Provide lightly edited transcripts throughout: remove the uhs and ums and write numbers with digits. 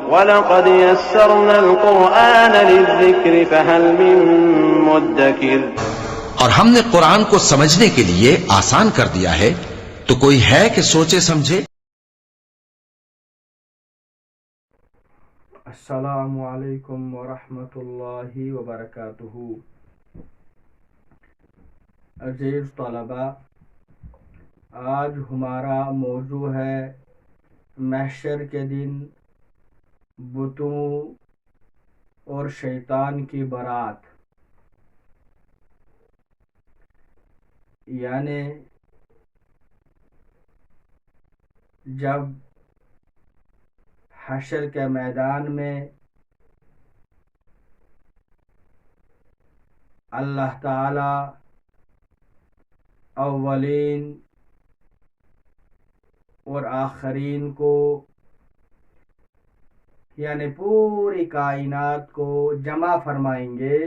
وَلَقَدْ يَسَّرْنَا الْقُرْآنَ لِلذِّكْرِ فَهَلْ مِن مُّدَّكِرٍ۔ اور ہم نے قرآن کو سمجھنے کے لیے آسان کر دیا ہے، تو کوئی ہے کہ سوچے سمجھے؟ السلام علیکم ورحمۃ اللہ وبرکاتہ۔ عزیز طلباء، آج ہمارا موضوع ہے محشر کے دن بتوں اور شیطان کی برات، یعنی جب حشر کے میدان میں اللہ تعالی اولین اور آخرین کو، یعنی پوری کائنات کو جمع فرمائیں گے،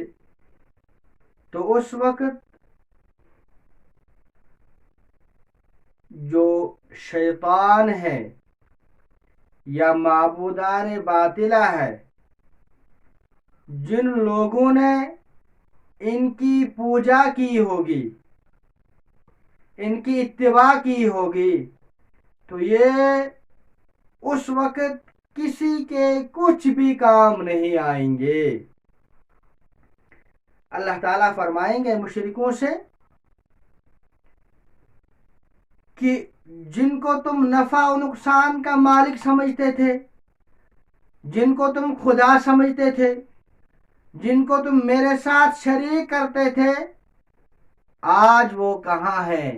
تو اس وقت جو شیطان ہے یا معبودان باطلہ ہے، جن لوگوں نے ان کی پوجا کی ہوگی، ان کی اتباع کی ہوگی، تو یہ اس وقت کسی کے کچھ بھی کام نہیں آئیں گے۔ اللہ تعالیٰ فرمائیں گے مشرکوں سے کہ جن کو تم نفع و نقصان کا مالک سمجھتے تھے، جن کو تم خدا سمجھتے تھے، جن کو تم میرے ساتھ شریک کرتے تھے، آج وہ کہاں ہیں؟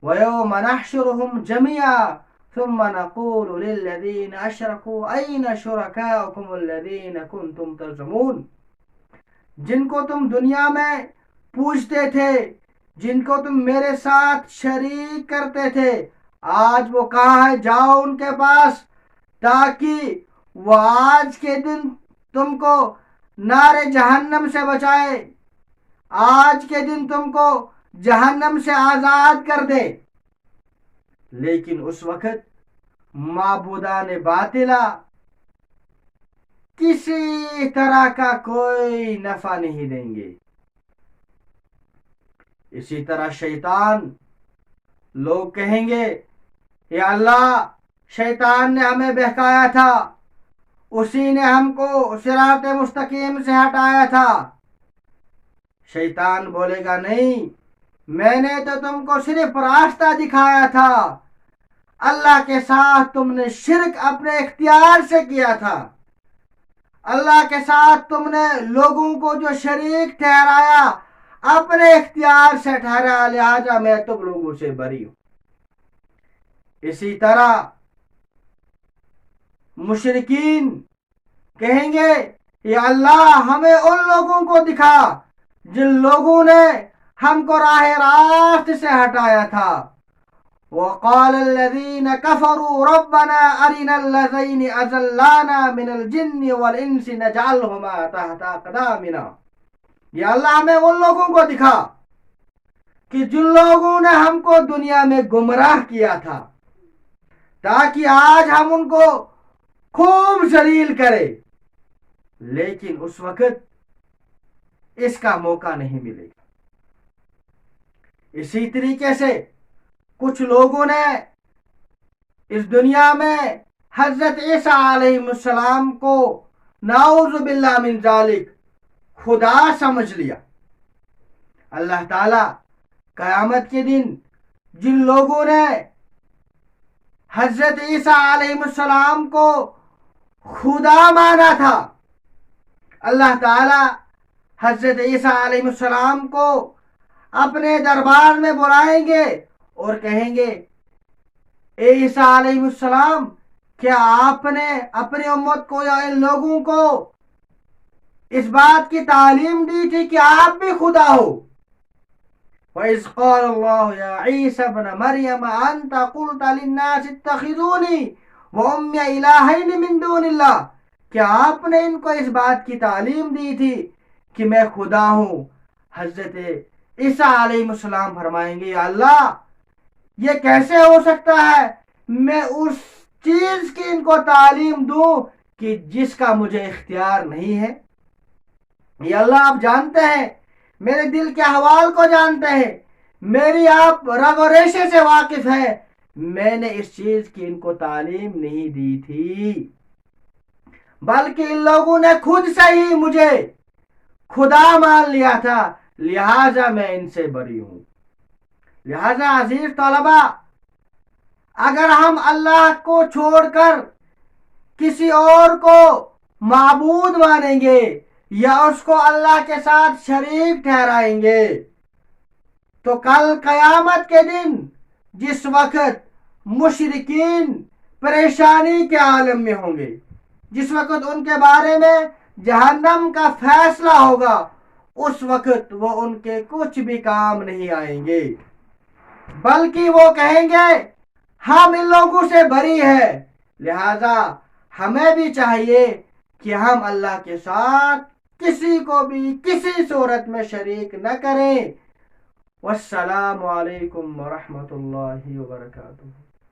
وَيَوْمَ نَحْشُرُهُمْ جَمِيعًا ثُمَّ نَقُولُ لِلَّذِينَ أَشْرَكُوا أَيْنَ شُرَكَاؤُكُمُ الَّذِينَ كُنتُمْ تَزْعُمُونَ۔ جن کو تم دنیا میں پوجتے تھے، جن کو تم میرے ساتھ شریک کرتے تھے، آج وہ کہاں ہے؟ جاؤ ان کے پاس تاکہ وہ آج کے دن تم کو نار جہنم سے بچائے، آج کے دن تم کو جہنم سے آزاد کر دے۔ لیکن اس وقت معبودان باطلہ کسی طرح کا کوئی نفع نہیں دیں گے۔ اسی طرح شیطان، لوگ کہیں گے یا اللہ، شیطان نے ہمیں بہکایا تھا، اسی نے ہم کو صراط مستقیم سے ہٹایا تھا۔ شیطان بولے گا نہیں، میں نے تو تم کو صرف راستہ دکھایا تھا، اللہ کے ساتھ تم نے شرک اپنے اختیار سے کیا تھا، اللہ کے ساتھ تم نے لوگوں کو جو شریک ٹھہرایا اپنے اختیار سے ٹھہرایا، لہذا میں تم لوگوں سے بری ہوں۔ اسی طرح مشرکین کہیں گے یا اللہ، ہمیں ان لوگوں کو دکھا جن لوگوں نے ہم کو راہ راست سے ہٹایا تھا۔ وقال الذين كفروا ربنا أرنا الذين أضلانا من الجن والإنس نجعلهما تحت أقدامنا۔ یا اللہ، ہمیں ان لوگوں کو دکھا کہ جن لوگوں نے ہم کو دنیا میں گمراہ کیا تھا، تاکہ آج ہم ان کو خوب ذلیل کرے، لیکن اس وقت اس کا موقع نہیں ملے گا۔ اسی طریقے سے کچھ لوگوں نے اس دنیا میں حضرت عیسیٰ علیہ السلام کو نعوذ باللہ من ذالک خدا سمجھ لیا۔ اللہ تعالی قیامت کے دن جن لوگوں نے حضرت عیسیٰ علیہ السلام کو خدا مانا تھا، اللہ تعالی حضرت عیسیٰ علیہ السلام کو اپنے دربار میں بلائیں گے اور کہیں گے اے عیسیٰ علیہ السلام، کیا آپ نے اپنی امت کو یا ان لوگوں کو اس بات کی تعلیم دی تھی کہ آپ بھی خدا ہو؟ وَإِذْ قَالَ اللَّهُ يَا عِيسَى ابْنَ مَرْيَمَ أَنْتَ قُلْتَ لِلنَّاسِ اتَّخِذُونِي وَأُمِّيَ إِلَٰهَيْنِ مِن دُونِ اللَّهِ، کیا آپ نے ان کو اس بات کی تعلیم دی تھی کہ میں خدا ہوں؟ حضرت عیسیٰ علیہ السلام فرمائیں گے یا اللہ، یہ کیسے ہو سکتا ہے؟ میں اس چیز کی ان کو تعلیم دوں کہ جس کا مجھے اختیار نہیں ہے. یہ اللہ آپ جانتے ہیں، میرے دل کے احوال کو جانتے ہیں، میری آپ رگ و ریشے سے واقف ہے. میں نے اس چیز کی ان کو تعلیم نہیں دی تھی، بلکہ ان لوگوں نے خود سے ہی مجھے خدا مان لیا تھا، لہذا میں ان سے بری ہوں. لہذا عزیز طلبہ، اگر ہم اللہ کو چھوڑ کر کسی اور کو معبود مانیں گے یا اس کو اللہ کے ساتھ شریک ٹھہرائیں گے تو کل قیامت کے دن جس وقت مشرکین پریشانی کے عالم میں ہوں گے، جس وقت ان کے بارے میں جہنم کا فیصلہ ہوگا، اس وقت وہ ان کے کچھ بھی کام نہیں آئیں گے، بلکہ وہ کہیں گے ہم ان لوگوں سے بری ہیں. لہذا ہمیں بھی چاہیے کہ ہم اللہ کے ساتھ کسی کو بھی کسی صورت میں شریک نہ کریں. والسلام علیکم ورحمۃ اللہ وبرکاتہ.